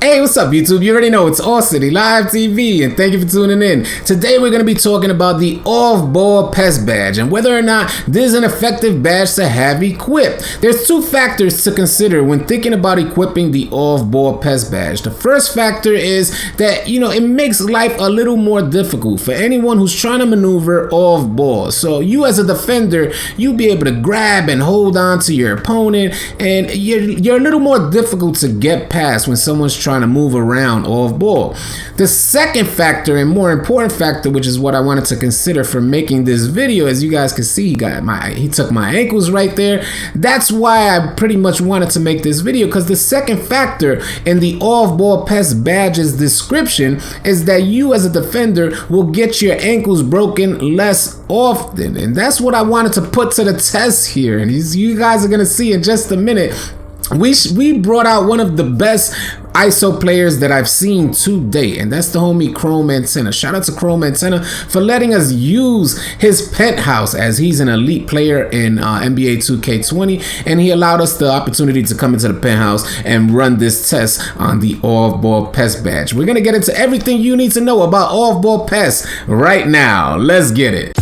Hey, what's up YouTube? You already know it's All City Live TV and thank you for tuning in. Today we're going to be talking about the off-ball pest badge and whether or not this is an effective badge to have equipped. There's two factors to consider when thinking about equipping the off-ball pest badge. The first factor is that, it makes life a little more difficult for anyone who's trying to maneuver off-ball. So you as a defender, you'll be able to grab and hold on to your opponent, and you're a little more difficult to get past when someone's trying to move around off ball. The second factor and more important factor, which is what I wanted to consider for making this video, as you guys can see, he took my ankles right there. That's why I pretty much wanted to make this video, because the second factor in the off-ball pest badge's description is that you as a defender will get your ankles broken less often, and that's what I wanted to put to the test here. And you guys are gonna see in just a minute. We brought out one of the best ISO players that I've seen to date, and that's the homie Chrome Antenna. Shout out to Chrome Antenna for letting us use his penthouse, as he's an elite player in NBA 2K20, and he allowed us the opportunity to come into the penthouse and run this test on the off-ball pest badge. We're gonna get into everything you need to know about off-ball pests right now. Let's get it.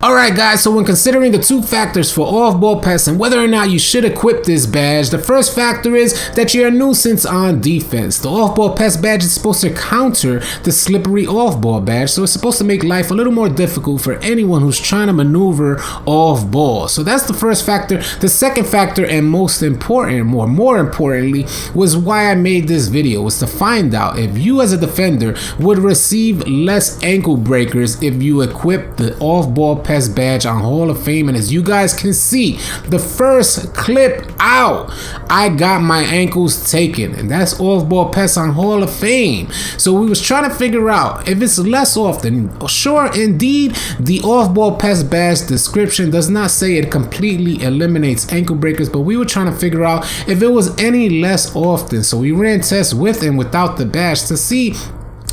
Alright guys, so when considering the two factors for off-ball pests and whether or not you should equip this badge, the first factor is that you're a nuisance on defense. The off-ball pest badge is supposed to counter the slippery off-ball badge, so it's supposed to make life a little more difficult for anyone who's trying to maneuver off-ball. So that's the first factor. The second factor, and most important, more importantly, was why I made this video, was to find out if you as a defender would receive less ankle breakers if you equip the off-ball pest badge on Hall of Fame. And as you guys can see, the first clip out, I got my ankles taken, and that's off-ball pest on Hall of Fame. So we was trying to figure out if it's less often. Sure, indeed, the off-ball pest badge description does not say it completely eliminates ankle breakers, but we were trying to figure out if it was any less often. So we ran tests with and without the badge to see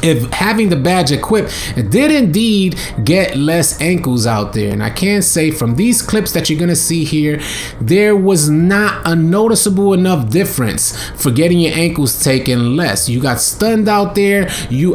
if having the badge equipped did indeed get less ankles out there. And I can say from these clips that you're gonna see here, there was not a noticeable enough difference for getting your ankles taken less. You got stunned out there.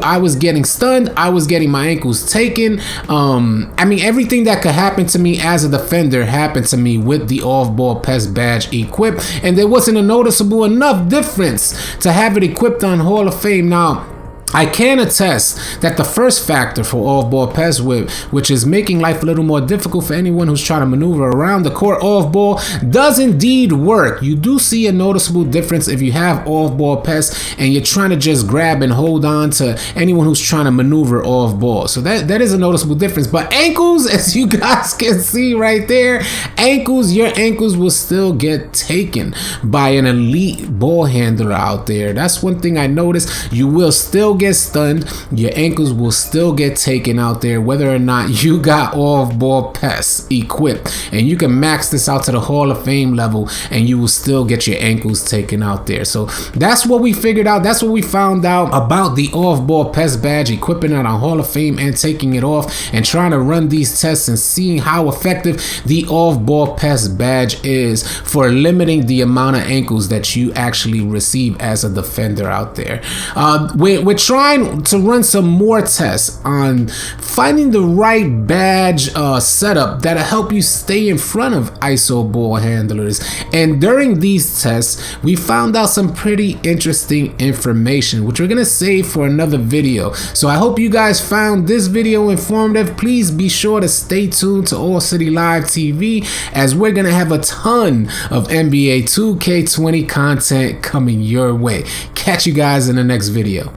I was getting stunned. I was getting my ankles taken. I mean, everything that could happen to me as a defender happened to me with the off-ball pest badge equipped, and there wasn't a noticeable enough difference to have it equipped on Hall of Fame. Now, I can attest that the first factor for off-ball pest whip, which is making life a little more difficult for anyone who's trying to maneuver around the court off-ball, does indeed work. You do see a noticeable difference if you have off-ball pests and you're trying to just grab and hold on to anyone who's trying to maneuver off-ball. So that is a noticeable difference. But ankles, as you guys can see right there, your ankles will still get taken by an elite ball handler out there. That's one thing I noticed. You will still get stunned, your ankles will still get taken out there, whether or not you got off-ball pests equipped. And you can max this out to the Hall of Fame level and you will still get your ankles taken out there. So that's what we figured out. That's what we found out about the off-ball pest badge, equipping it on Hall of Fame and taking it off, and trying to run these tests and seeing how effective the off-ball pest badge is for limiting the amount of ankles that you actually receive as a defender out there. We're trying to run some more tests on finding the right badge setup that'll help you stay in front of ISO ball handlers. And during these tests, we found out some pretty interesting information, which we're gonna save for another video. So I hope you guys found this video informative. Please be sure to stay tuned to All City Live TV, as we're gonna have a ton of NBA 2K20 content coming your way. Catch you guys in the next video.